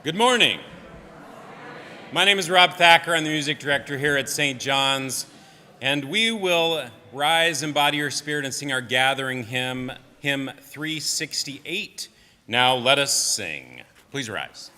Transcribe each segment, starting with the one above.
Good morning. My name is Rob Thacker. I'm the music director here at St. John's, and we will rise, embody your spirit, and sing our gathering hymn, hymn 368. Now let us sing. Please rise.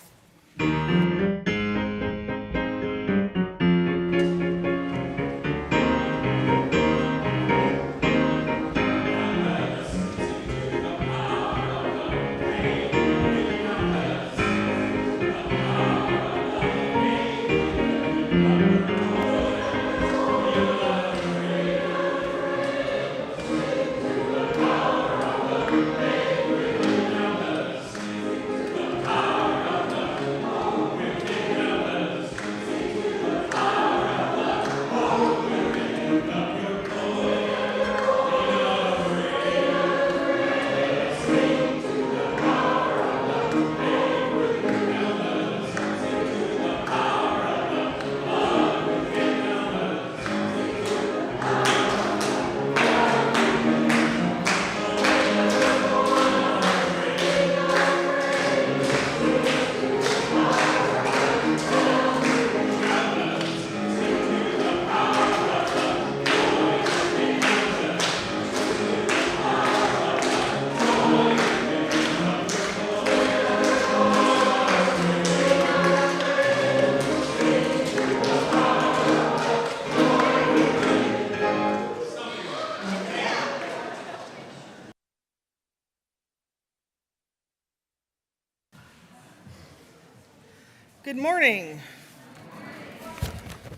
Good morning.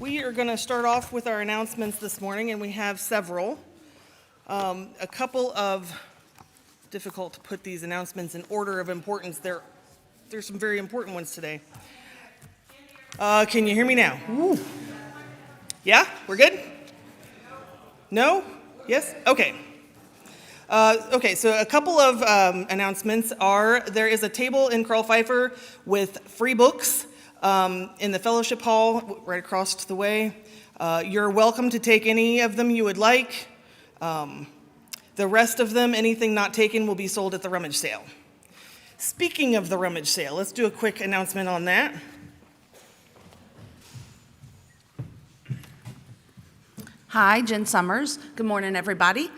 We are going to start off with our announcements this morning, and we have several. A couple of, difficult to put these announcements in order of importance. There's some very important ones today. Can you hear me now? Ooh. Yeah? We're good? No? Yes? Okay. So a couple of announcements are, there is a table in Carl Pfeiffer with free books in the fellowship hall right across the way. You're welcome to take any of them you would like. The rest of them, anything not taken, will be sold at the rummage sale. Speaking of the rummage sale, let's do a quick announcement on that. Hi, Jen Summers. Good morning, everybody.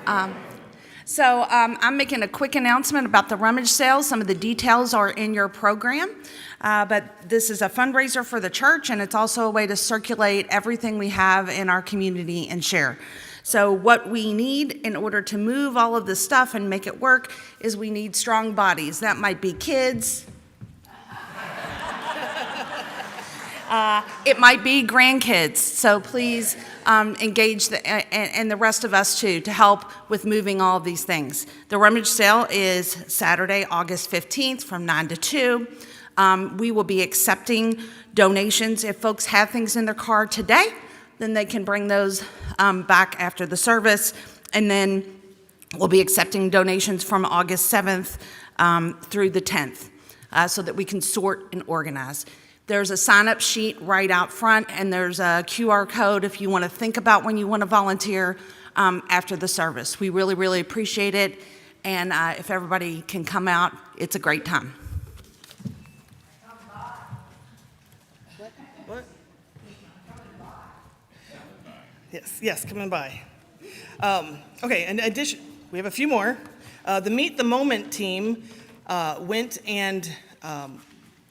I'm making a quick announcement about the rummage sale. Some of the details are in your program, but this is a fundraiser for the church, and it's also a way to circulate everything we have in our community and share. So what we need in order to move all of this stuff and make it work is we need strong bodies. That might be kids. It might be grandkids, so please engage and the rest of us too to help with moving all of these things. The rummage sale is Saturday, August 15th from 9 to 2. We will be accepting donations. If folks have things in their car today, then they can bring those back after the service, and then we'll be accepting donations from August 7th through the 10th so that we can sort and organize. There's a sign-up sheet right out front, and there's a QR code if you want to think about when you want to volunteer after the service. We really, really appreciate it, and if everybody can come out, it's a great time. What? Yes, coming by. In addition, we have a few more. The Meet the Moment team went and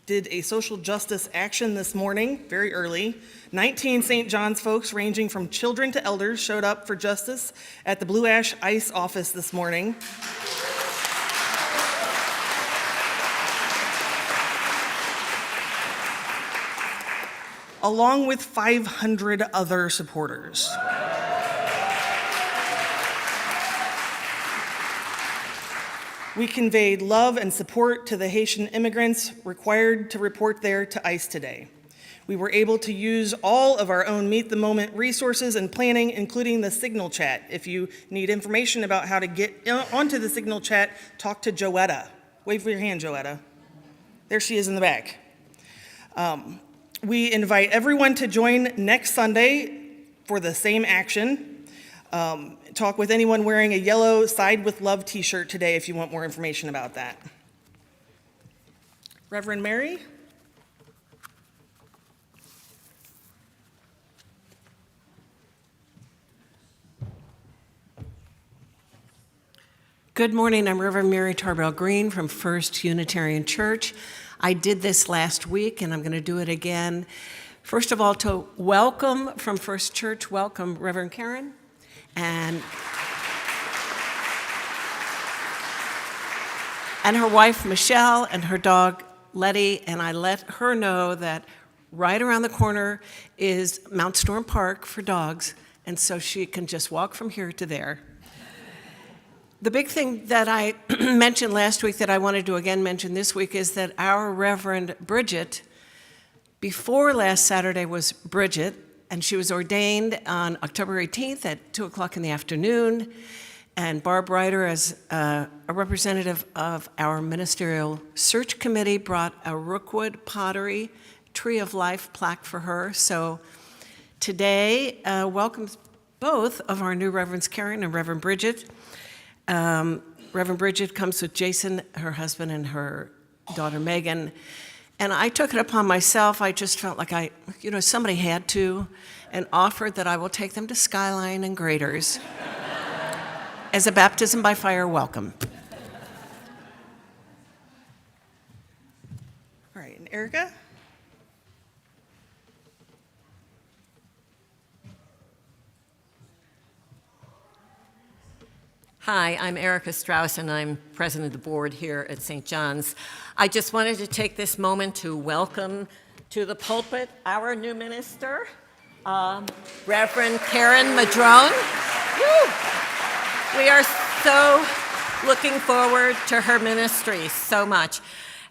did a social justice action this morning, very early. 19 St. John's folks, ranging from children to elders, showed up for justice at the Blue Ash Ice office this morning. Along with 500 other supporters. We conveyed love and support to the Haitian immigrants required to report there to ICE today. We were able to use all of our own Meet the Moment resources and planning, including the Signal chat. If you need information about how to get onto the Signal chat, talk to Joetta. Wave for your hand, Joetta. There she is in the back. We invite everyone to join next Sunday for the same action. Talk with anyone wearing a yellow Side with Love t-shirt today if you want more information about that. Reverend Mary? Good morning. I'm Reverend Mary Tarbell Green from First Unitarian Church. I did this last week, and I'm going to do it again. First of all, to welcome from First Church, welcome Reverend Karen and her wife Michelle and her dog Letty, and I let her know that right around the corner is Mount Storm Park for dogs, and so she can just walk from here to there. The big thing that I mentioned last week that I wanted to again mention this week is that our Reverend Bridget, before last Saturday was Bridget, and she was ordained on October 18th at 2 o'clock in the afternoon, and Barb Ryder, as a representative of our ministerial search committee, brought a Rookwood pottery Tree of Life plaque for her. So today welcomes both of our new Reverends Karen and Reverend Bridget. Reverend Bridget comes with Jason, her husband, and her daughter Megan. And I took it upon myself. I just felt like somebody had to, and offered that I will take them to Skyline and Graders as a baptism by fire welcome. All right, and Erica? Hi, I'm Erica Strauss, and I'm president of the board here at St. John's. I just wanted to take this moment to welcome to the pulpit our new minister, Reverend Karen Madrone. Woo! We are so looking forward to her ministry so much.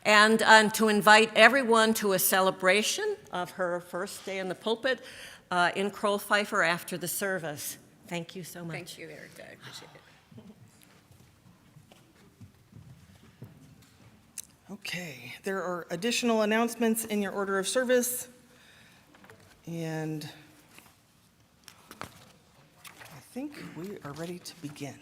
And to invite everyone to a celebration of her first day in the pulpit in Kroll Pfeiffer after the service. Thank you so much. Thank you, Erica. I appreciate it. Okay, there are additional announcements in your order of service, and I think we are ready to begin.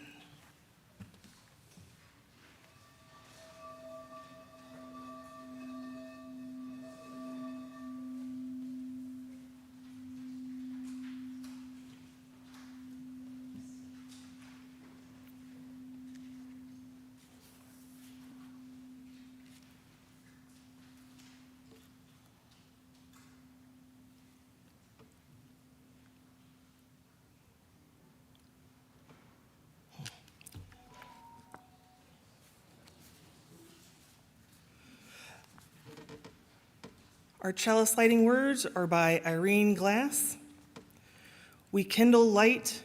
Our chalice lighting words are by Irene Glass. We kindle light,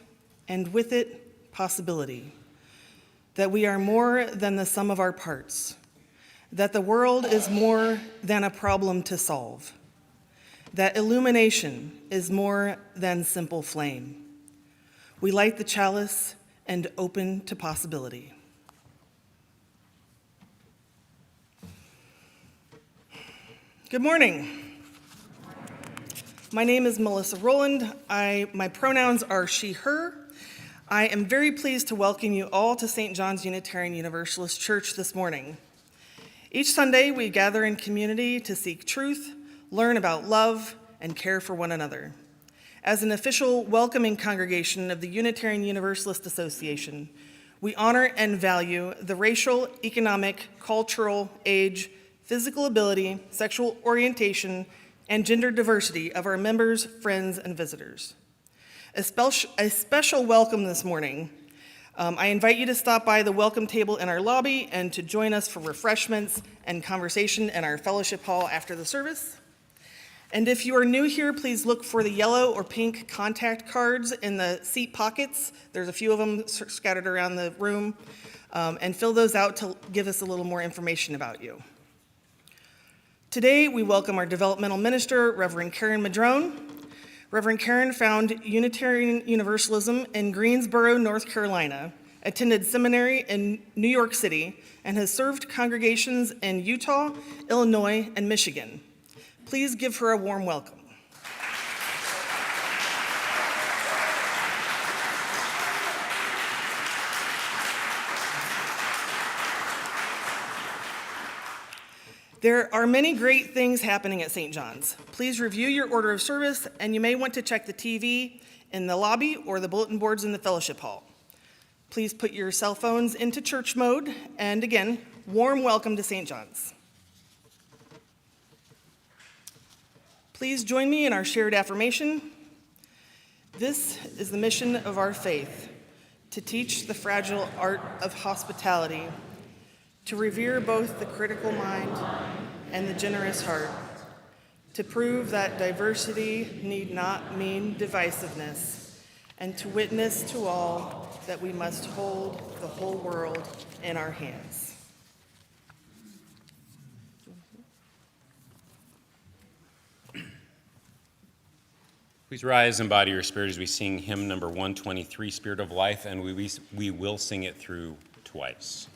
and with it, possibility. That we are more than the sum of our parts. That the world is more than a problem to solve. That illumination is more than simple flame. We light the chalice and open to possibility. Good morning. My name is Melissa Rowland. My pronouns are she, her. I am very pleased to welcome you all to St. John's Unitarian Universalist Church this morning. Each Sunday, we gather in community to seek truth, learn about love, and care for one another. As an official welcoming congregation of the Unitarian Universalist Association, we honor and value the racial, economic, cultural, age, physical ability, sexual orientation, and gender diversity of our members, friends, and visitors. A special welcome this morning. I invite you to stop by the welcome table in our lobby and to join us for refreshments and conversation in our fellowship hall after the service. And if you are new here, please look for the yellow or pink contact cards in the seat pockets. There's a few of them scattered around the room, and fill those out to give us a little more information about you. Today, we welcome our developmental minister, Reverend Karen Madrone. Reverend Karen found Unitarian Universalism in Greensboro, North Carolina, attended seminary in New York City, and has served congregations in Utah, Illinois, and Michigan. Please give her a warm welcome. There are many great things happening at St. John's. Please review your order of service, and you may want to check the TV in the lobby or the bulletin boards in the fellowship hall. Please put your cell phones into church mode, and again, warm welcome to St. John's. Please join me in our shared affirmation. This is the mission of our faith, to teach the fragile art of hospitality, to revere both the critical mind and the generous heart, to prove that diversity need not mean divisiveness, and to witness to all that we must hold the whole world in our hands. Please rise and embody your spirit as we sing hymn number 123, Spirit of Life, and we will sing it through twice.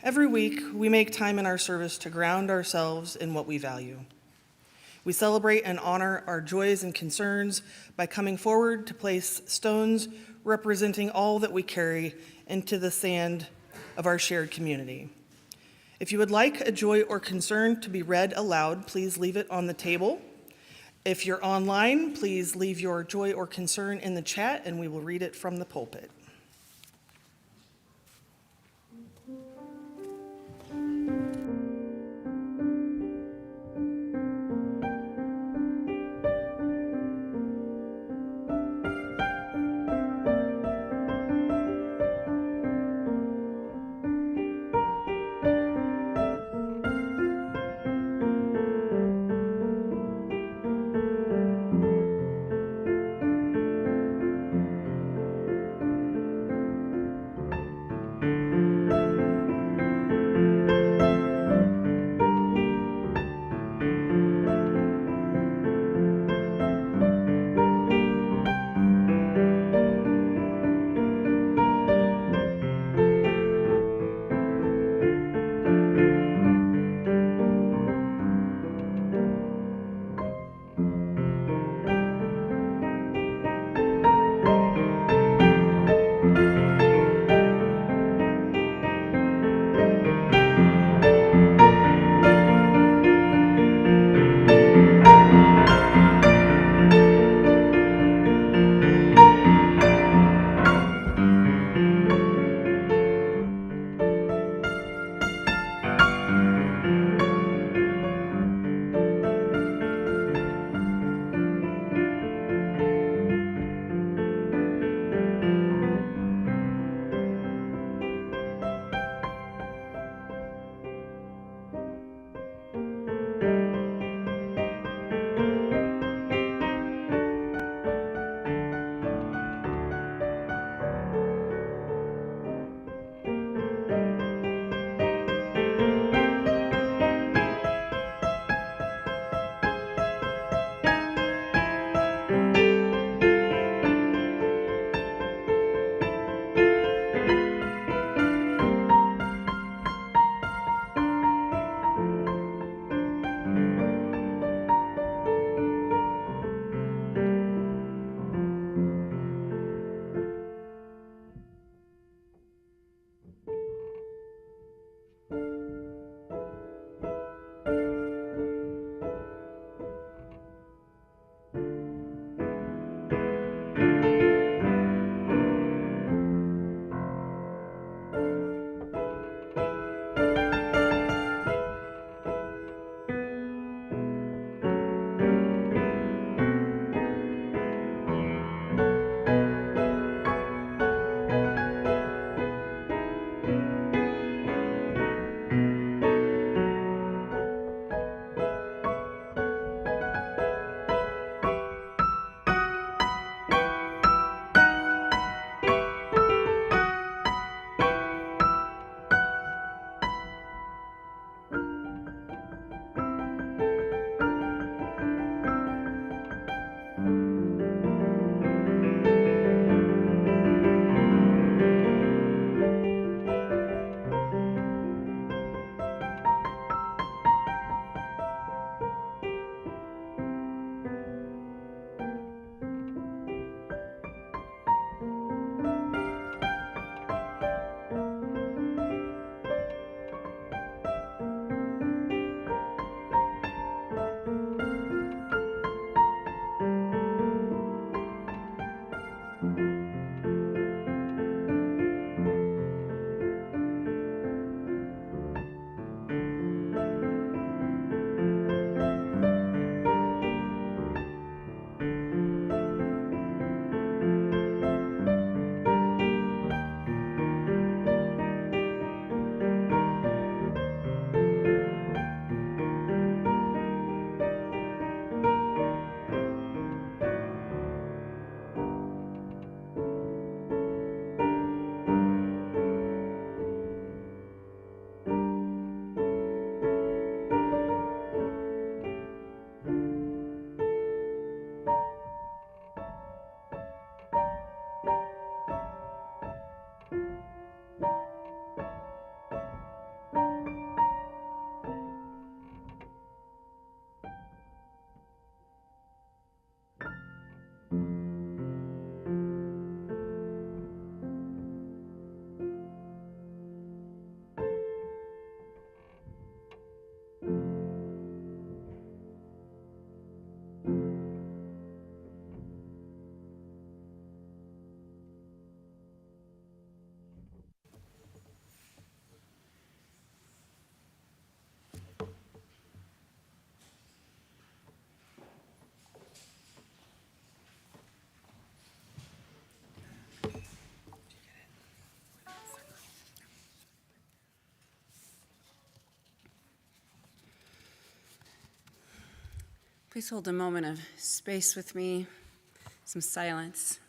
Every week, we make time in our service to ground ourselves in what we value. We celebrate and honor our joys and concerns by coming forward to place stones representing all that we carry into the sand of our shared community. If you would like a joy or concern to be read aloud, please leave it on the table. If you're online, please leave your joy or concern in the chat and we will read it from the pulpit. Please hold a moment of space with me, some silence,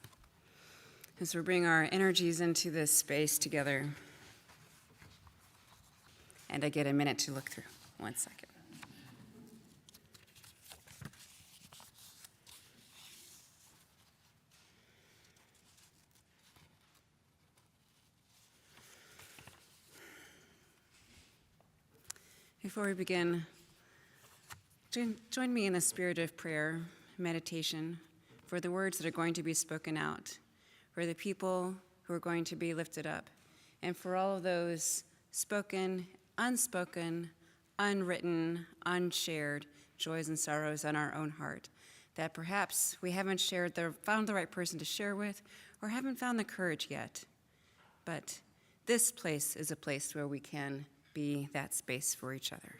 as we bring our energies into this space together. And I get a minute to look through. 1 second. Before we begin, join me in a spirit of prayer, meditation, for the words that are going to be spoken out, for the people who are going to be lifted up, and for all of those spoken, unspoken, unwritten, unshared joys and sorrows in our own heart that perhaps we haven't found the right person to share with, or haven't found the courage yet. But this place is a place where we can be that space for each other.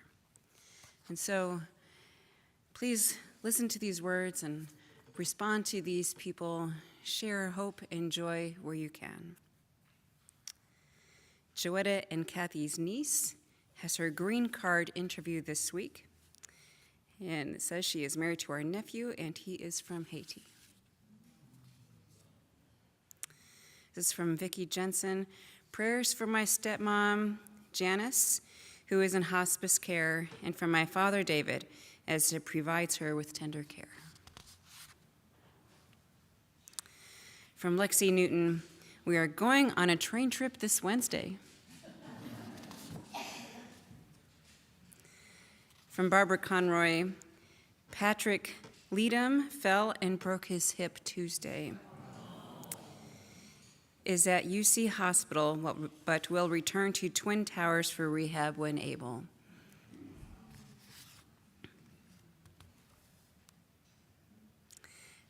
And so please listen to these words and respond to these people. Share hope and joy where you can. Joetta and Kathy's niece has her green card interview this week. And it says she is married to our nephew, and he is from Haiti. This is from Vicki Jensen. Prayers for my stepmom, Janice, who is in hospice care, and for my father, David, as it provides her with tender care. From Lexi Newton, we are going on a train trip this Wednesday. From Barbara Conroy, Patrick Leadham fell and broke his hip Tuesday. Is at UC Hospital, but will return to Twin Towers for rehab when able.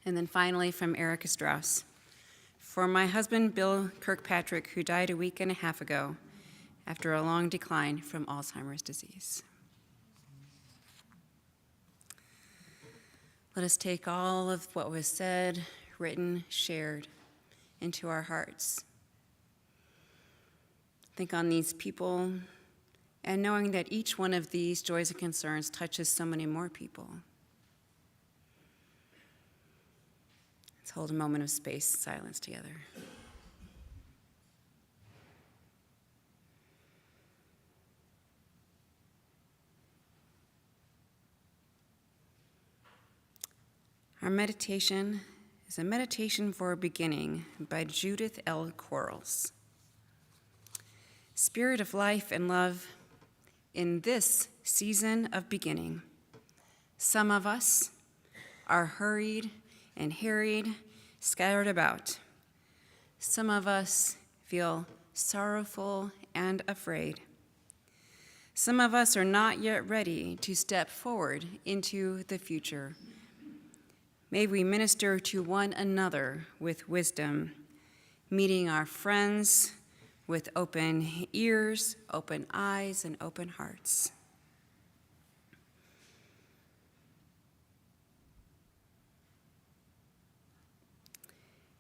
And then finally from Erica Strauss. For my husband, Bill Kirkpatrick, who died a week and a half ago after a long decline from Alzheimer's disease. Let us take all of what was said, written, shared into our hearts. Think on these people, and knowing that each one of these joys and concerns touches so many more people. Let's hold a moment of space, silence together. Our meditation is a meditation for a beginning by Judith L. Quarles. Spirit of life and love, in this season of beginning, some of us are hurried and harried, scattered about. Some of us feel sorrowful and afraid. Some of us are not yet ready to step forward into the future. May we minister to one another with wisdom, meeting our friends with open ears, open eyes, and open hearts.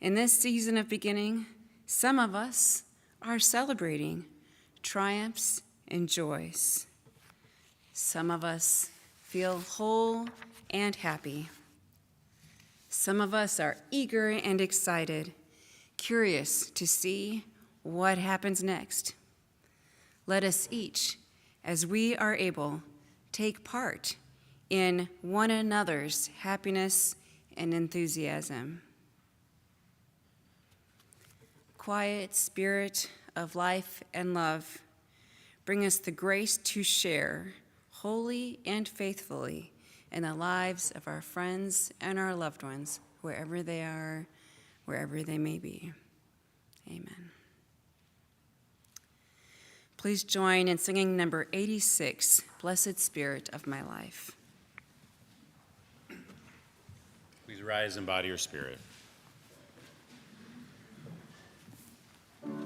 In this season of beginning, some of us are celebrating triumphs and joys. Some of us feel whole and happy. Some of us are eager and excited, curious to see what happens next. Let us each, as we are able, take part in one another's happiness and enthusiasm. Quiet spirit of life and love, bring us the grace to share wholly and faithfully in the lives of our friends and our loved ones, wherever they are, wherever they may be. Amen. Please join in singing number 86, Blessed Spirit of My Life. Please rise and embody your spirit. Amen.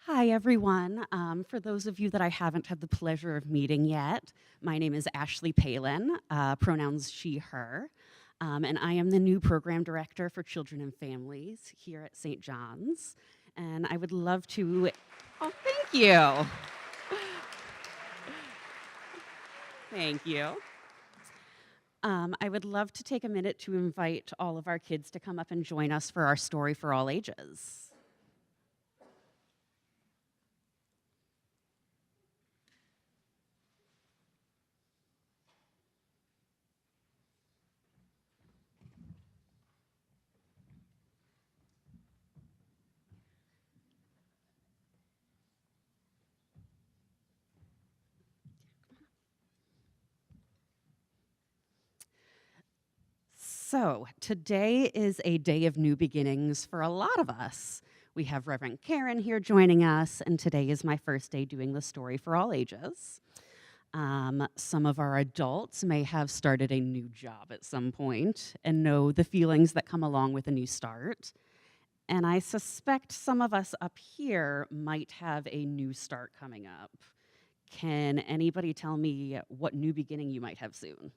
Hi, everyone. For those of you that I haven't had the pleasure of meeting yet, my name is Ashley Palin, pronouns she, her, and I am the new program director for children and families here at St. John's. And I would love to, oh, thank you. Thank you. I would love to take a minute to invite all of our kids to come up and join us for our story for all ages. So, today is a day of new beginnings for a lot of us. We have Reverend Karen here joining us, and today is my first day doing the story for all ages. Some of our adults may have started a new job at some point and know the feelings that come along with a new start. And I suspect some of us up here might have a new start coming up. Can anybody tell me what new beginning you might have soon?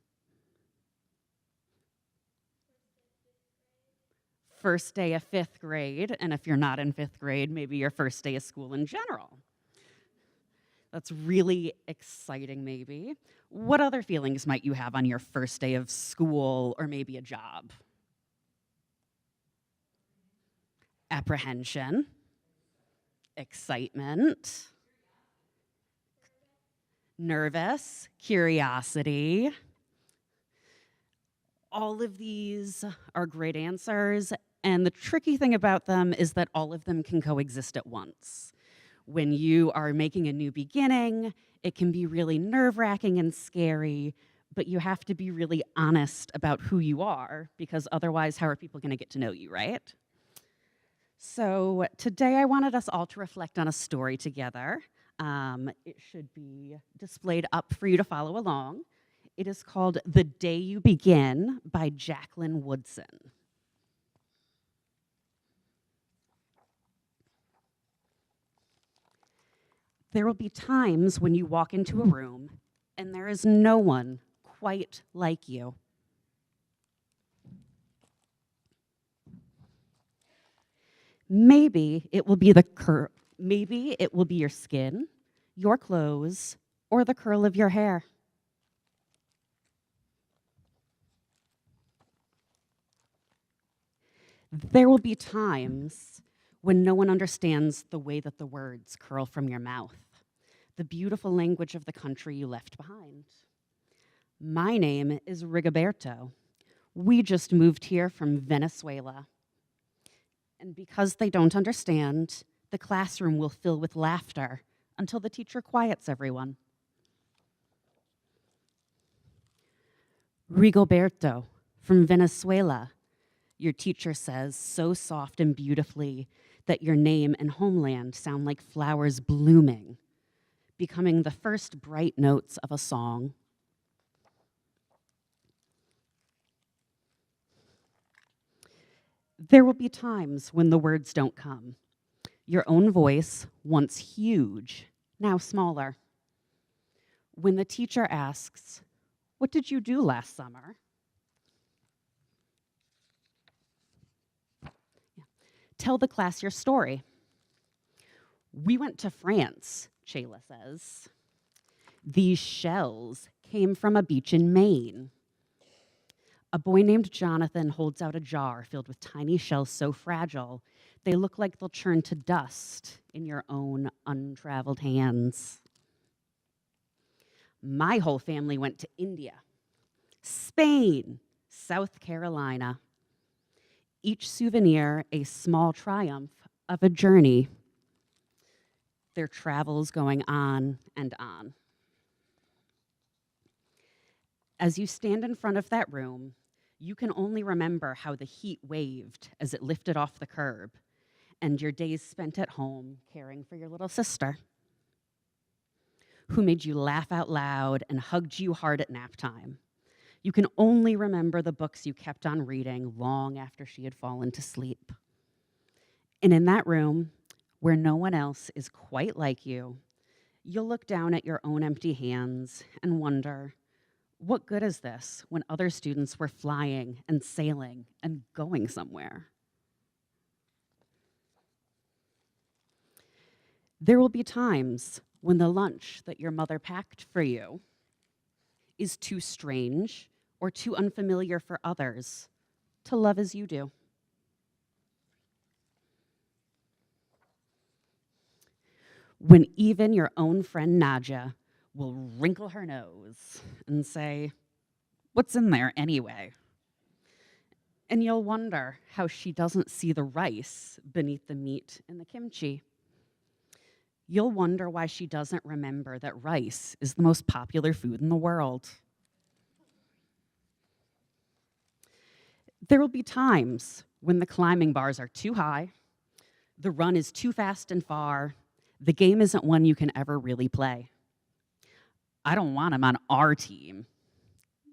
First day of 5th grade, and if you're not in 5th grade, maybe your first day of school in general. That's really exciting, maybe. What other feelings might you have on your first day of school or maybe a job? Apprehension, excitement, nervous, curiosity. All of these are great answers, and the tricky thing about them is that all of them can coexist at once. When you are making a new beginning, it can be really nerve-wracking and scary, but you have to be really honest about who you are, because otherwise, how are people going to get to know you, right? So today I wanted us all to reflect on a story together. It should be displayed up for you to follow along. It is called The Day You Begin by Jacqueline Woodson. There will be times when you walk into a room and there is no one quite like you. Maybe it will be maybe it will be your skin, your clothes, or the curl of your hair. There will be times when no one understands the way that the words curl from your mouth, the beautiful language of the country you left behind. My name is Rigoberto. We just moved here from Venezuela. And because they don't understand, the classroom will fill with laughter until the teacher quiets everyone. Rigoberto, from Venezuela, your teacher says so soft and beautifully that your name and homeland sound like flowers blooming, becoming the first bright notes of a song. There will be times when the words don't come. Your own voice, once huge, now smaller. When the teacher asks, "What did you do last summer?" Tell the class your story. We went to France, Chayla says. These shells came from a beach in Maine. A boy named Jonathan holds out a jar filled with tiny shells so fragile, they look like they'll turn to dust in your own untraveled hands. My whole family went to India, Spain, South Carolina. Each souvenir a small triumph of a journey. Their travels going on and on. As you stand in front of that room, you can only remember how the heat waved as it lifted off the curb, and your days spent at home caring for your little sister, who made you laugh out loud and hugged you hard at nap time. You can only remember the books you kept on reading long after she had fallen to sleep. And in that room, where no one else is quite like you, you'll look down at your own empty hands and wonder, what good is this when other students were flying and sailing and going somewhere? There will be times when the lunch that your mother packed for you is too strange or too unfamiliar for others to love as you do. When even your own friend Nadja will wrinkle her nose and say, "What's in there anyway?" And you'll wonder how she doesn't see the rice beneath the meat in the kimchi. You'll wonder why she doesn't remember that rice is the most popular food in the world. There will be times when the climbing bars are too high, the run is too fast and far, the game isn't one you can ever really play. I don't want him on our team.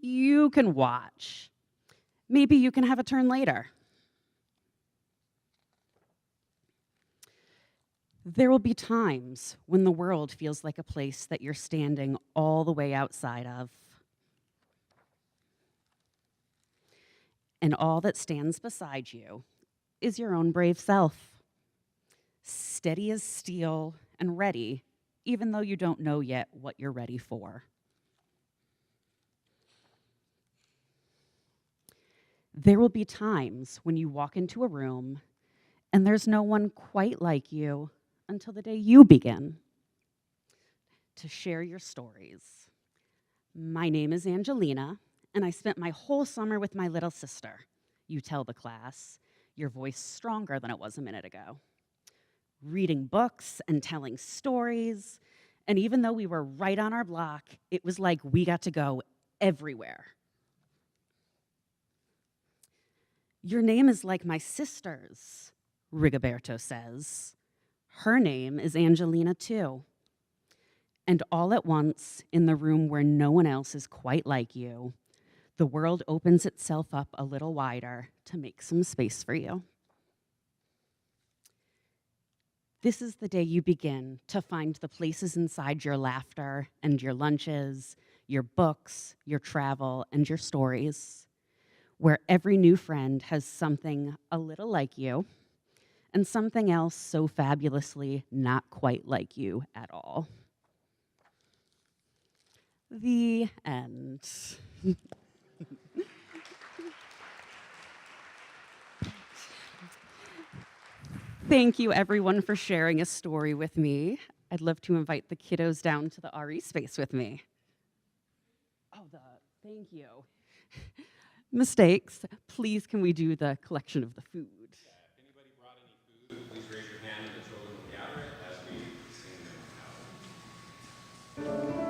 You can watch. Maybe you can have a turn later. There will be times when the world feels like a place that you're standing all the way outside of. And all that stands beside you is your own brave self, steady as steel and ready, even though you don't know yet what you're ready for. There will be times when you walk into a room and there's no one quite like you until the day you begin to share your stories. My name is Angelina, and I spent my whole summer with my little sister. You tell the class, your voice stronger than it was a minute ago. Reading books and telling stories, and even though we were right on our block, it was like we got to go everywhere. Your name is like my sister's, Rigoberto says. Her name is Angelina too. And all at once, in the room where no one else is quite like you, the world opens itself up a little wider to make some space for you. This is the day you begin to find the places inside your laughter and your lunches, your books, your travel, and your stories, where every new friend has something a little like you and something else so fabulously not quite like you at all. The end. Thank you, everyone, for sharing a story with me. I'd love to invite the kiddos down to the RE space with me. Thank you. Mistakes. Please, can we do the collection of the food? If anybody brought any food, please raise your hand and the children will gather it as we sing them out.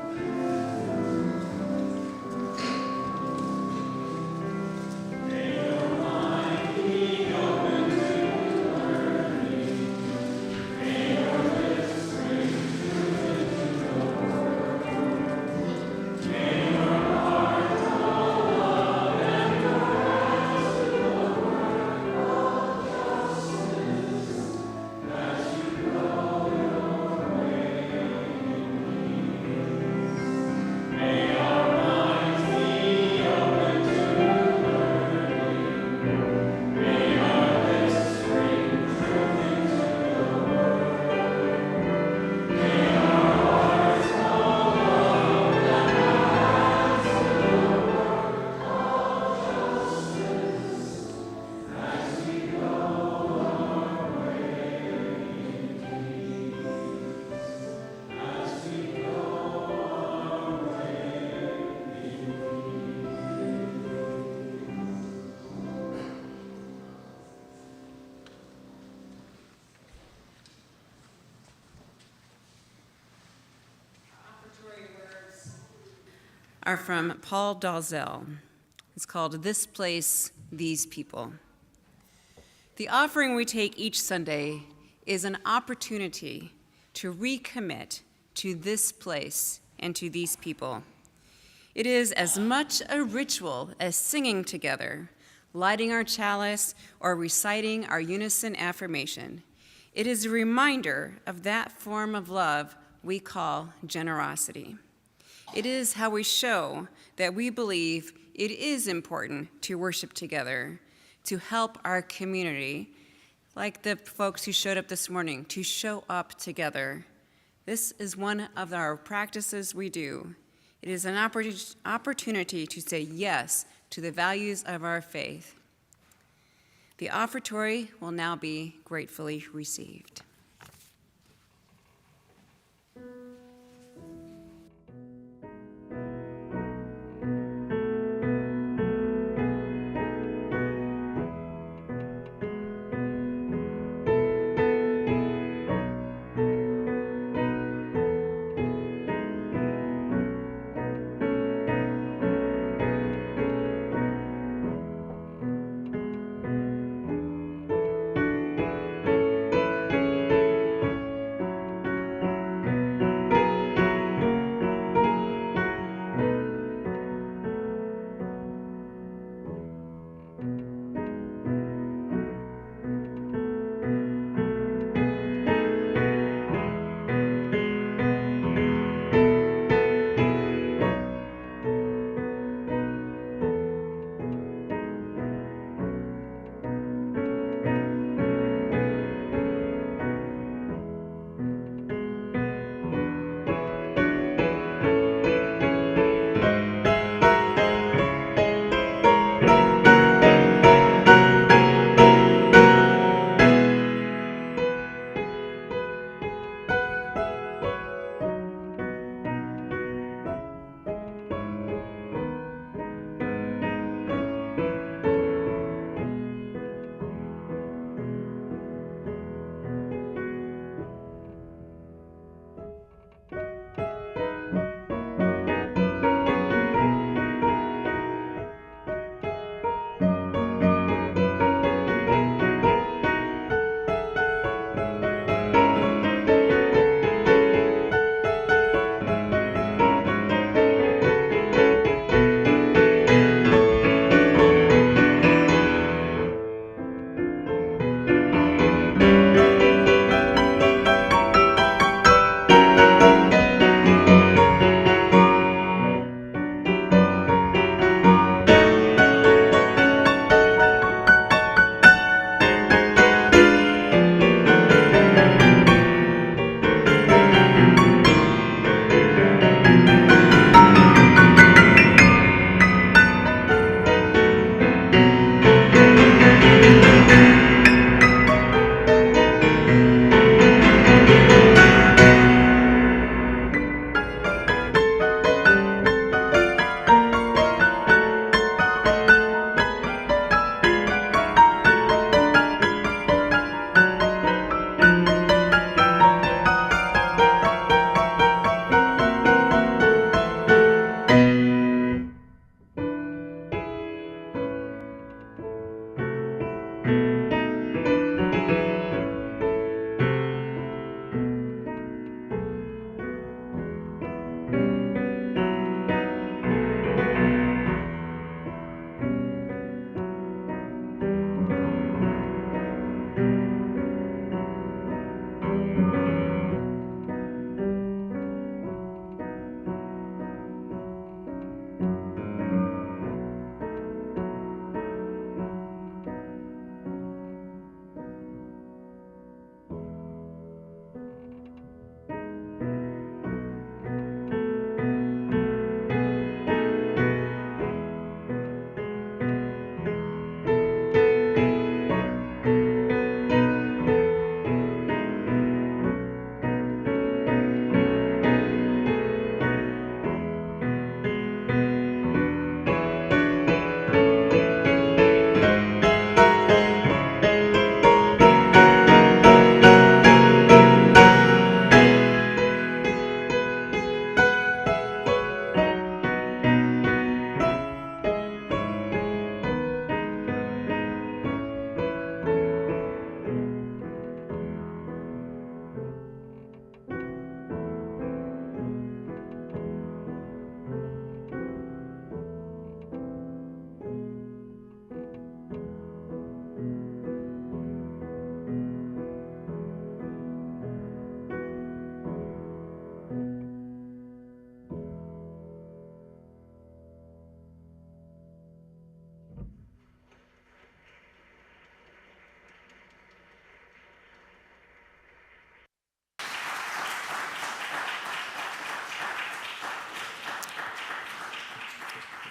Are from Paul Dalzell. It's called This Place, These People. The offering we take each Sunday is an opportunity to recommit to this place and to these people. It is as much a ritual as singing together, lighting our chalice, or reciting our unison affirmation. It is a reminder of that form of love we call generosity. It is how we show that we believe it is important to worship together, to help our community, like the folks who showed up this morning, to show up together. This is one of our practices we do. It is an opportunity to say yes to the values of our faith. The offertory will now be gratefully received.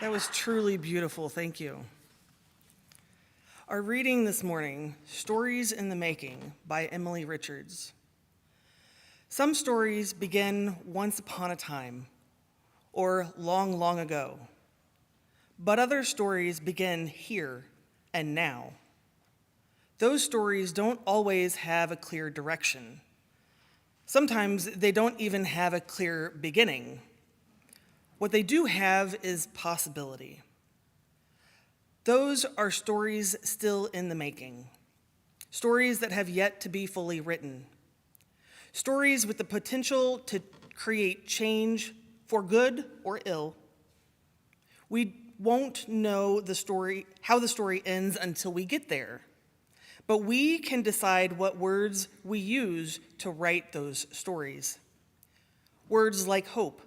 That was truly beautiful. Thank you. Our reading this morning, Stories in the Making by Emily Richards. Some stories begin once upon a time or long, long ago, but other stories begin here and now. Those stories don't always have a clear direction. Sometimes they don't even have a clear beginning. What they do have is possibility. Those are stories still in the making, stories that have yet to be fully written, stories with the potential to create change for good or ill. We won't know how the story ends until we get there, but we can decide what words we use to write those stories. Words like hope,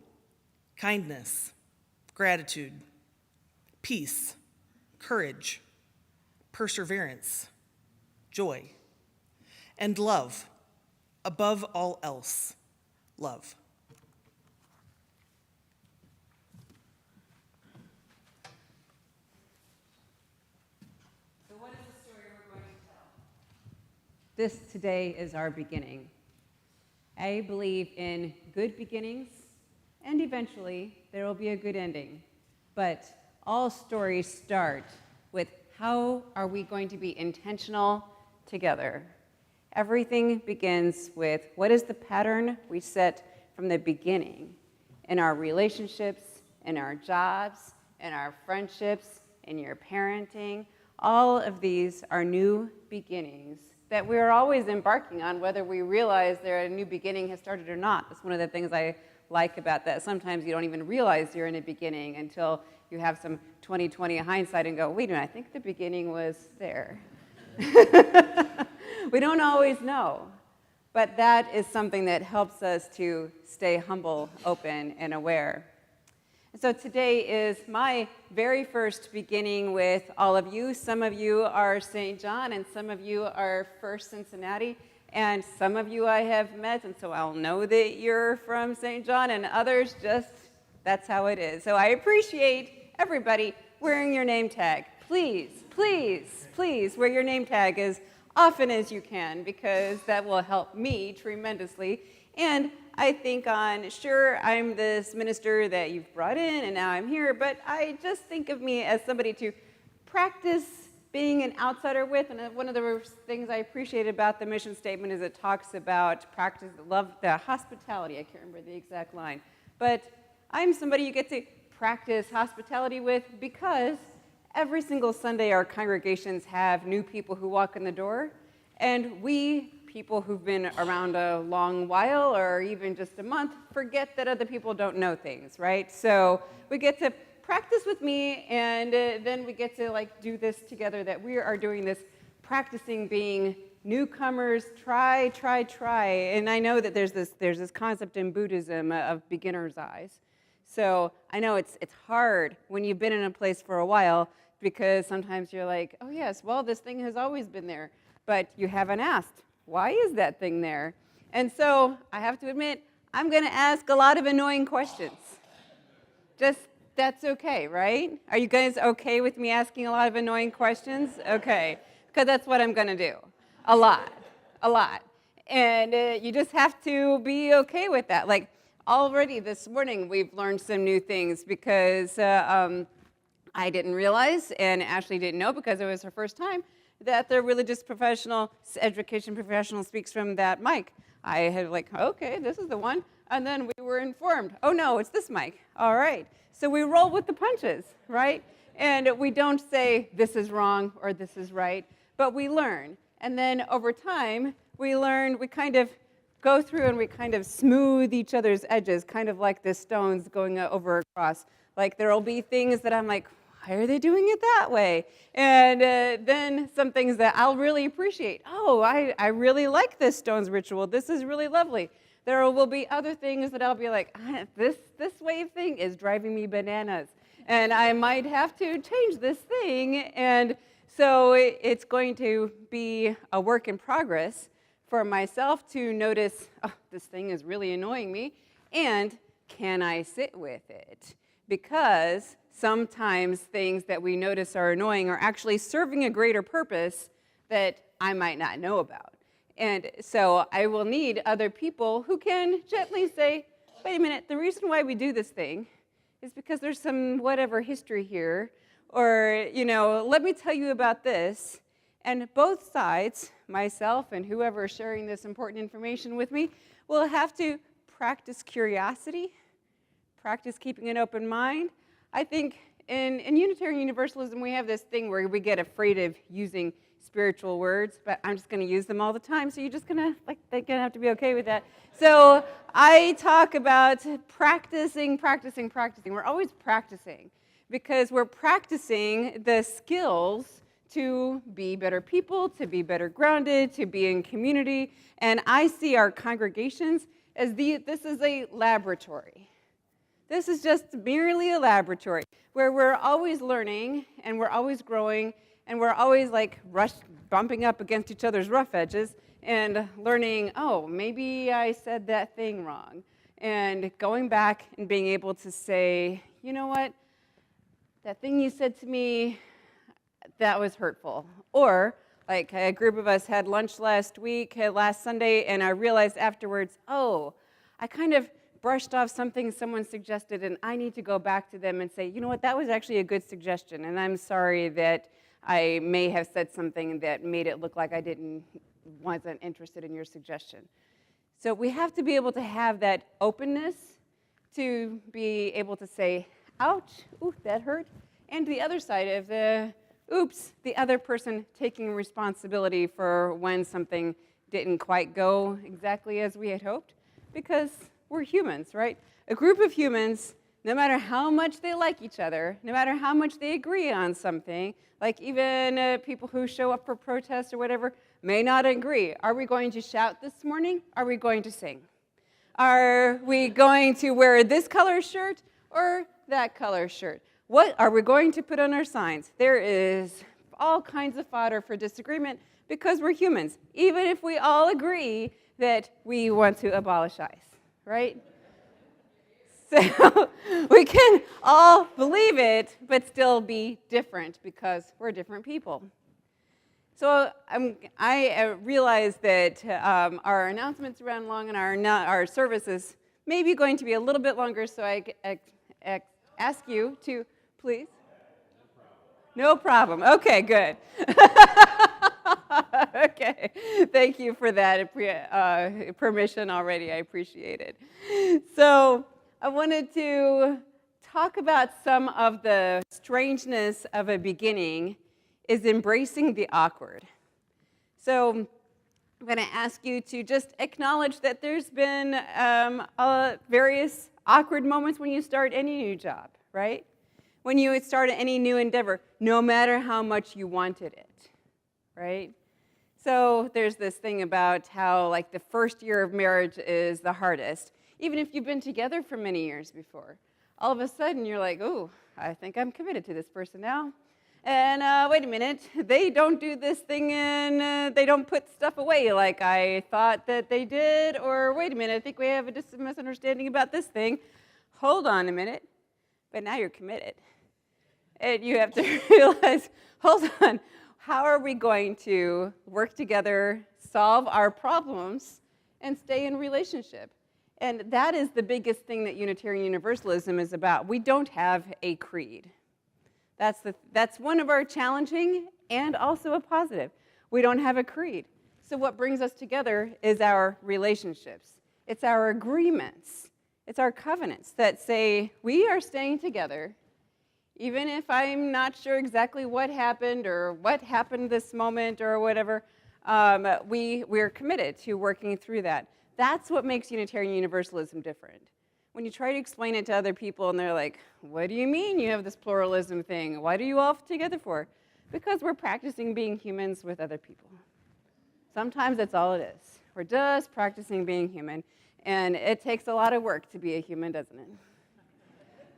kindness, gratitude, peace, courage, perseverance, joy, and love, above all else, love. So what is the story we're going to tell? This today is our beginning. I believe in good beginnings, and eventually there will be a good ending. But all stories start with how are we going to be intentional together? Everything begins with what is the pattern we set from the beginning in our relationships, in our jobs, in our friendships, in your parenting. All of these are new beginnings that we're always embarking on, whether we realize a new beginning has started or not. That's one of the things I like about that. Sometimes you don't even realize you're in a beginning until you have some 20/20 hindsight and go, wait a minute, I think the beginning was there. We don't always know, but that is something that helps us to stay humble, open, and aware. And so today is my very first beginning with all of you. Some of you are St. John, and some of you are First Cincinnati, and some of you I have met, and so I'll know that you're from St. John, and others just, that's how it is. So I appreciate everybody wearing your name tag. Please, please, please wear your name tag as often as you can, because that will help me tremendously. And I think sure, I'm this minister that you've brought in, and now I'm here, but I just think of me as somebody to practice being an outsider with. And one of the things I appreciate about the mission statement is it talks about practice, love, the hospitality. I can't remember the exact line. But I'm somebody you get to practice hospitality with because every single Sunday our congregations have new people who walk in the door, and we, people who've been around a long while or even just a month, forget that other people don't know things, right? So we get to practice with me, and then we get to do this together, that we are doing this practicing being newcomers, try. And I know that there's this concept in Buddhism of beginner's eyes. So I know it's hard when you've been in a place for a while, because sometimes you're like, oh yes, well, this thing has always been there, but you haven't asked, why is that thing there? And so I have to admit, I'm going to ask a lot of annoying questions. Just, that's okay, right? Are you guys okay with me asking a lot of annoying questions? Okay, because that's what I'm going to do. A lot. And you just have to be okay with that. Already this morning, we've learned some new things, because I didn't realize, and Ashley didn't know because it was her first time, that the religious education professional speaks from that mic. I had okay, this is the one. And then we were informed, oh no, it's this mic. All right. So we roll with the punches, right? And we don't say this is wrong or this is right, but we learn. And then over time, we kind of go through and we kind of smooth each other's edges, kind of like the stones going over across. There will be things that I'm like, why are they doing it that way? And then some things that I'll really appreciate. Oh, I really like this stones ritual. This is really lovely. There will be other things that I'll be like, this wave thing is driving me bananas. And I might have to change this thing. And so it's going to be a work in progress for myself to notice, oh, this thing is really annoying me. And can I sit with it? Because sometimes things that we notice are annoying are actually serving a greater purpose that I might not know about. And so I will need other people who can gently say, wait a minute, the reason why we do this thing is because there's some whatever history here, or, let me tell you about this. And both sides, myself and whoever is sharing this important information with me, will have to practice curiosity, practice keeping an open mind. I think in Unitarian Universalism, we have this thing where we get afraid of using spiritual words, but I'm just going to use them all the time, so you're just going to, they're going to have to be okay with that. So I talk about practicing. We're always practicing because we're practicing the skills to be better people, to be better grounded, to be in community. And I see our congregations as this is a laboratory. This is just merely a laboratory where we're always learning and we're always growing and we're always bumping up against each other's rough edges and learning, oh, maybe I said that thing wrong. And going back and being able to say, you know what, that thing you said to me, that was hurtful. Or like a group of us had lunch last Sunday, and I realized afterwards, oh, I kind of brushed off something someone suggested, and I need to go back to them and say, you know what, that was actually a good suggestion, and I'm sorry that I may have said something that made it look like I wasn't interested in your suggestion. So we have to be able to have that openness to be able to say, ouch, ooh, that hurt. And the other side of the other person taking responsibility for when something didn't quite go exactly as we had hoped, because we're humans, right? A group of humans, no matter how much they like each other, no matter how much they agree on something, like even people who show up for protests or whatever, may not agree. Are we going to shout this morning? Are we going to sing? Are we going to wear this color shirt or that color shirt? What are we going to put on our signs? There is all kinds of fodder for disagreement because we're humans, even if we all agree that we want to abolish ICE, right? So we can all believe it, but still be different because we're different people. So I realize that our announcements ran long and our services may be going to be a little bit longer, so I ask you to please. No problem. Okay, good. Okay, thank you for that permission already. I appreciate it. So I wanted to talk about some of the strangeness of a beginning is embracing the awkward. So I'm going to ask you to just acknowledge that there's been various awkward moments when you start any new job, right? When you start any new endeavor, no matter how much you wanted it, right? So there's this thing about how the first year of marriage is the hardest, even if you've been together for many years before. All of a sudden you're like, oh, I think I'm committed to this person now. And wait a minute, they don't do this thing and they don't put stuff away like I thought that they did, or wait a minute, I think we have a misunderstanding about this thing. Hold on a minute, but now you're committed. And you have to realize, hold on, how are we going to work together, solve our problems, and stay in relationship? And that is the biggest thing that Unitarian Universalism is about. We don't have a creed. That's one of our challenging and also a positive. We don't have a creed. So what brings us together is our relationships. It's our agreements. It's our covenants that say we are staying together. Even if I'm not sure exactly what happened this moment or whatever, we're committed to working through that. That's what makes Unitarian Universalism different. When you try to explain it to other people and they're like, what do you mean you have this pluralism thing? Why do you all fit together for? Because we're practicing being humans with other people. Sometimes that's all it is. We're just practicing being human. And it takes a lot of work to be a human, doesn't it?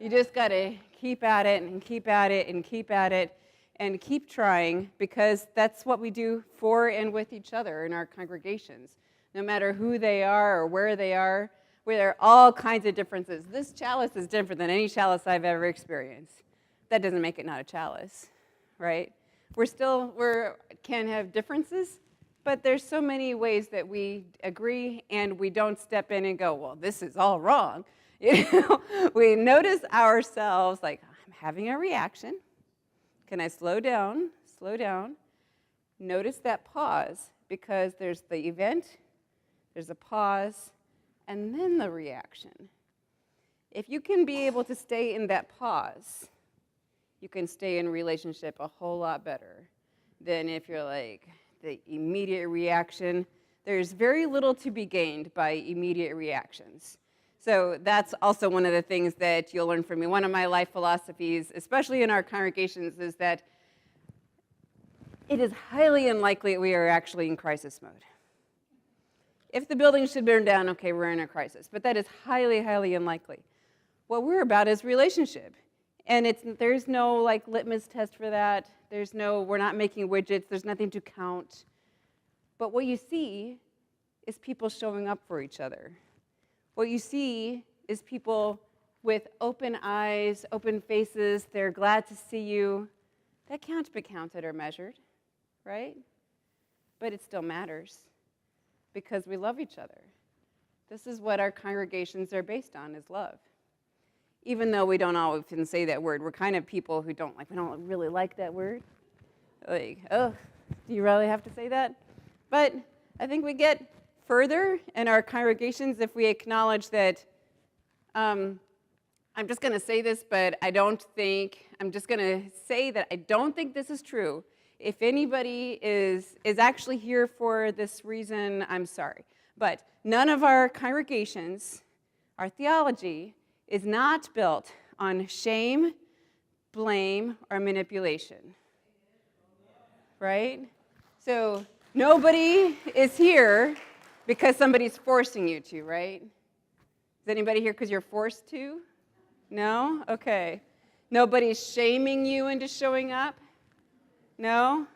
You just got to keep at it and keep at it and keep at it and keep trying, because that's what we do for and with each other in our congregations. No matter who they are or where they are, where there are all kinds of differences. This chalice is different than any chalice I've ever experienced. that doesn't make it not a chalice, right? We can have differences, but there's so many ways that we agree and we don't step in and go, well, this is all wrong. We notice ourselves like, I'm having a reaction. Can I slow down? Slow down. Notice that pause, because there's the event, there's a pause, and then the reaction. If you can be able to stay in that pause, you can stay in relationship a whole lot better than if you're like the immediate reaction. There's very little to be gained by immediate reactions. So that's also one of the things that you'll learn from me. One of my life philosophies, especially in our congregations, is that it is highly unlikely we are actually in crisis mode. If the building should burn down, okay, we're in a crisis, but that is highly, highly unlikely. What we're about is relationship. And there's no like litmus test for that. We're not making widgets, there's nothing to count. But what you see is people showing up for each other. What you see is people with open eyes, open faces, they're glad to see you. That can't be counted or measured, right? But it still matters because we love each other. This is what our congregations are based on, is love. Even though we don't often say that word, we're kind of people who we don't really like that word. Like, oh, do you really have to say that? But I think we get further in our congregations if we acknowledge that, I'm just going to say this, but I'm just going to say that I don't think this is true. If anybody is actually here for this reason, I'm sorry. But none of our congregations, our theology, is not built on shame, blame, or manipulation. Right? So nobody is here because somebody's forcing you to, right? Is anybody here because you're forced to? No? Okay. Nobody's shaming you into showing up? No?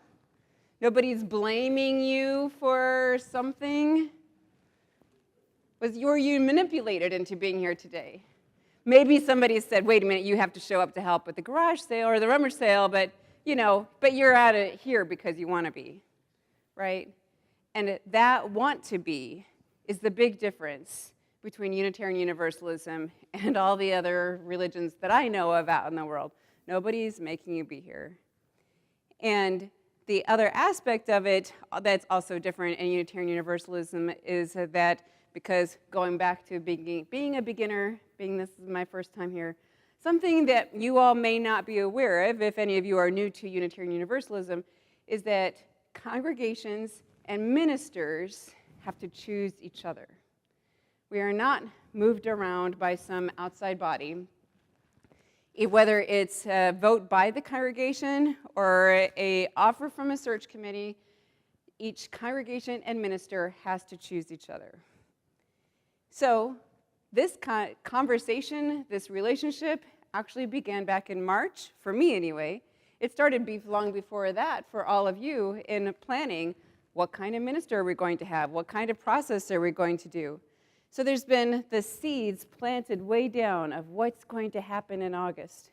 Nobody's blaming you for something? Were you manipulated into being here today? Maybe somebody said, wait a minute, you have to show up to help with the garage sale or the rummage sale, but you're out of here because you want to be, right? And that want to be is the big difference between Unitarian Universalism and all the other religions that I know of out in the world. Nobody's making you be here. And the other aspect of it that's also different in Unitarian Universalism is that, because going back to being a beginner, this is my first time here, something that you all may not be aware of, if any of you are new to Unitarian Universalism, is that congregations and ministers have to choose each other. We are not moved around by some outside body. Whether it's a vote by the congregation or an offer from a search committee, each congregation and minister has to choose each other. So this conversation, this relationship, actually began back in March, for me anyway. It started long before that for all of you in planning what kind of minister are we going to have, what kind of process are we going to do. So there's been the seeds planted way down of what's going to happen in August.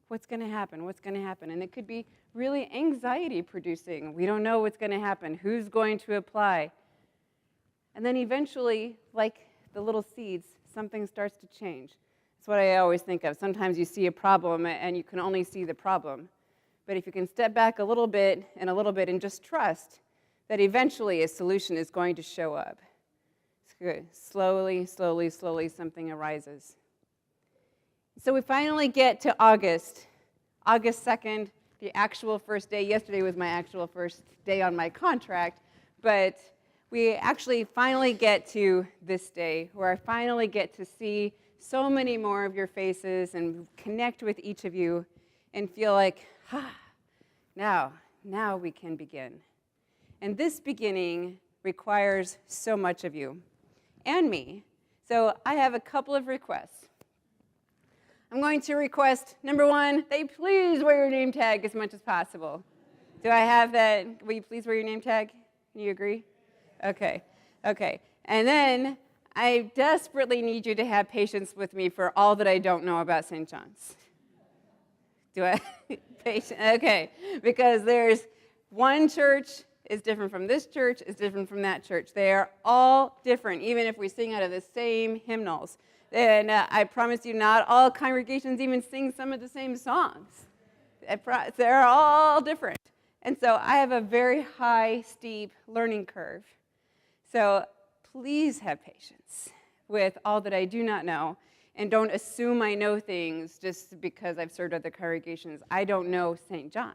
What's going to happen? What's going to happen? And it could be really anxiety producing. We don't know what's going to happen. Who's going to apply? And then eventually, like the little seeds, something starts to change. That's what I always think of. Sometimes you see a problem and you can only see the problem. But if you can step back a little bit and just trust that eventually a solution is going to show up. It's good. Slowly, slowly, slowly, something arises. So we finally get to August 2nd, the actual first day. Yesterday was my actual first day on my contract, but we actually finally get to this day where I finally get to see so many more of your faces and connect with each of you and feel like, now we can begin. And this beginning requires so much of you and me. So I have a couple of requests. I'm going to request, number one, that you please wear your name tag as much as possible. Do I have that? Will you please wear your name tag? Do you agree? Okay. And then I desperately need you to have patience with me for all that I don't know about St. John's. Do I? Patient. Okay, because there's one church is different from this church, is different from that church. They are all different, even if we sing out of the same hymnals. And I promise you, not all congregations even sing some of the same songs. They're all different. And so I have a very high, steep learning curve. So please have patience with all that I do not know. And don't assume I know things just because I've served other congregations. I don't know St. John.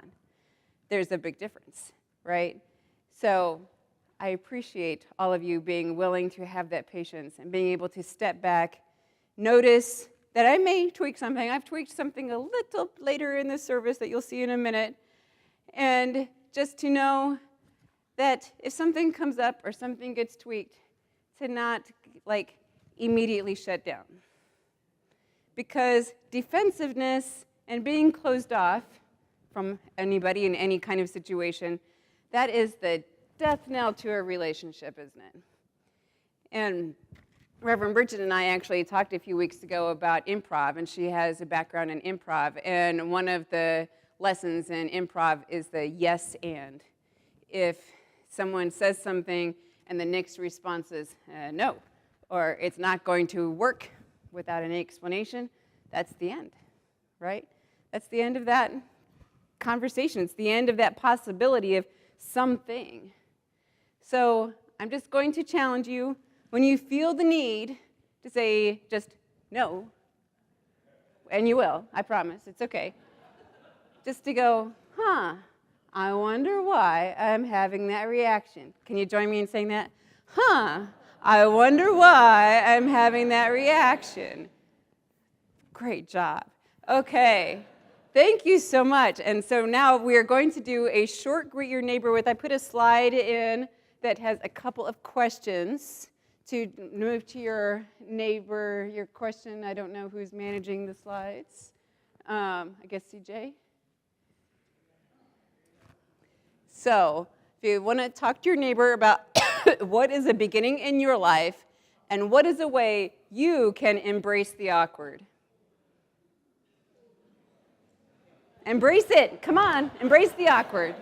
There's a big difference, right? So I appreciate all of you being willing to have that patience and being able to step back, notice that I may tweak something. I've tweaked something a little later in the service that you'll see in a minute. And just to know that if something comes up or something gets tweaked, to not immediately shut down. Because defensiveness and being closed off from anybody in any kind of situation, that is the death knell to a relationship, isn't it? And Reverend Bridget and I actually talked a few weeks ago about improv, and she has a background in improv. And one of the lessons in improv is the yes and. If someone says something and the next response is no, or it's not going to work without any explanation, that's the end, right? That's the end of that conversation. It's the end of that possibility of something. So I'm just going to challenge you, when you feel the need to say just no, and you will, I promise, it's okay, just to go, I wonder why I'm having that reaction. Can you join me in saying that? I wonder why I'm having that reaction. Great job. Okay. Thank you so much. And so now we are going to do a short greet your neighbor with. I put a slide in that has a couple of questions to move to your neighbor. Your question, I don't know who's managing the slides. I guess CJ? So if you want to talk to your neighbor about what is a beginning in your life and what is a way you can embrace the awkward. Embrace it. Come on, embrace the awkward.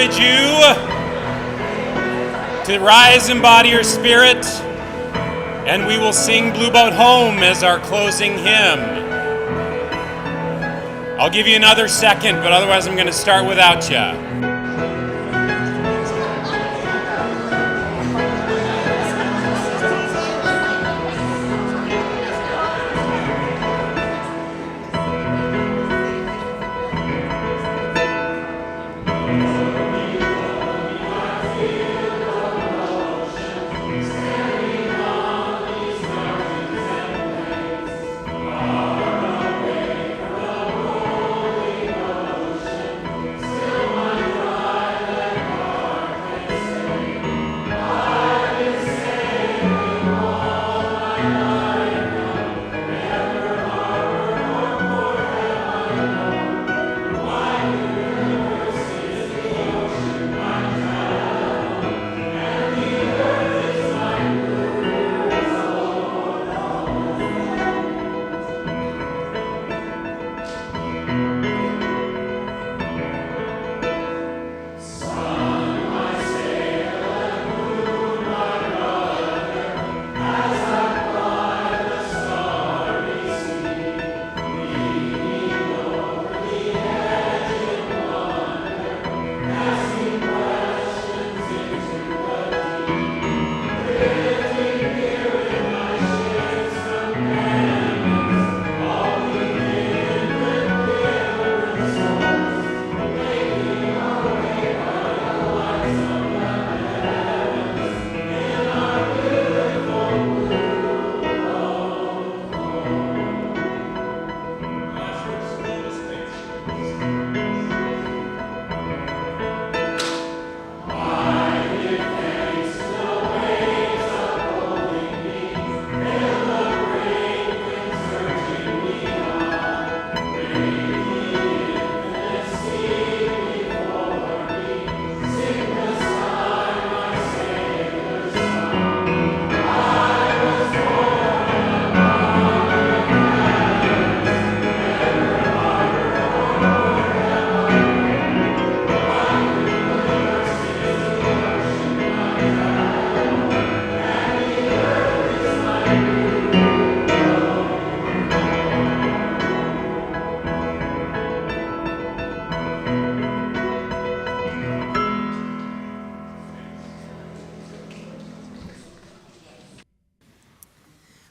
encourage you to rise and embody your spirit, and we will sing Blue Boat Home as our closing hymn. I'll give you another second, but otherwise I'm going to start without you.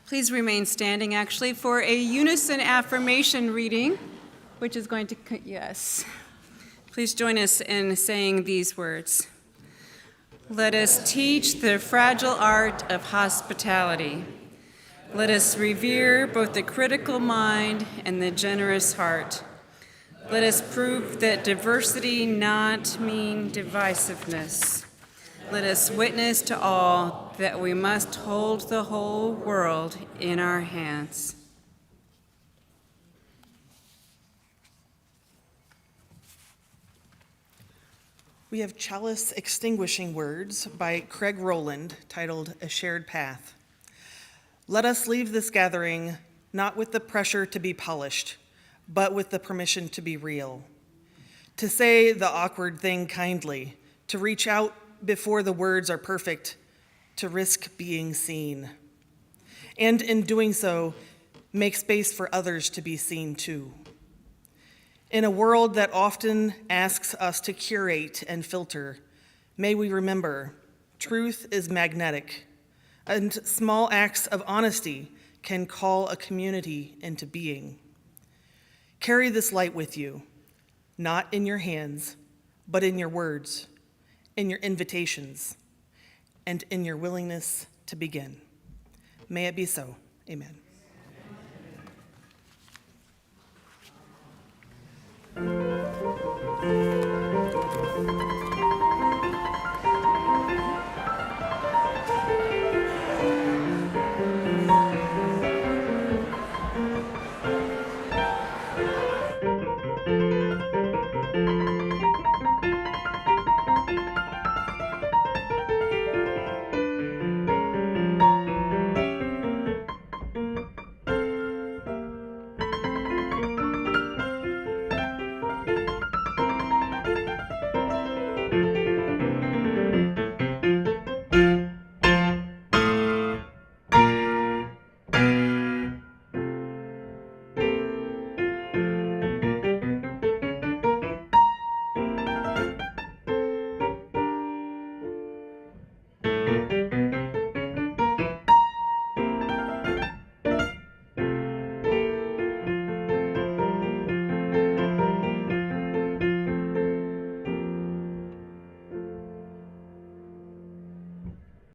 Please remain standing, actually, for a unison affirmation reading, which is going to, yes. Please join us in saying these words. Let us teach the fragile art of hospitality. Let us revere both the critical mind and the generous heart. Let us prove that diversity not mean divisiveness. Let us witness to all that we must hold the whole world in our hands. We have Chalice Extinguishing Words by Craig Rowland, titled A Shared Path. Let us leave this gathering not with the pressure to be polished, but with the permission to be real. To say the awkward thing kindly, to reach out before the words are perfect, to risk being seen. And in doing so, make space for others to be seen too. In a world that often asks us to curate and filter, may we remember truth is magnetic, and small acts of honesty can call a community into being. Carry this light with you, not in your hands, but in your words, in your invitations, and in your willingness to begin. May it be so. Amen.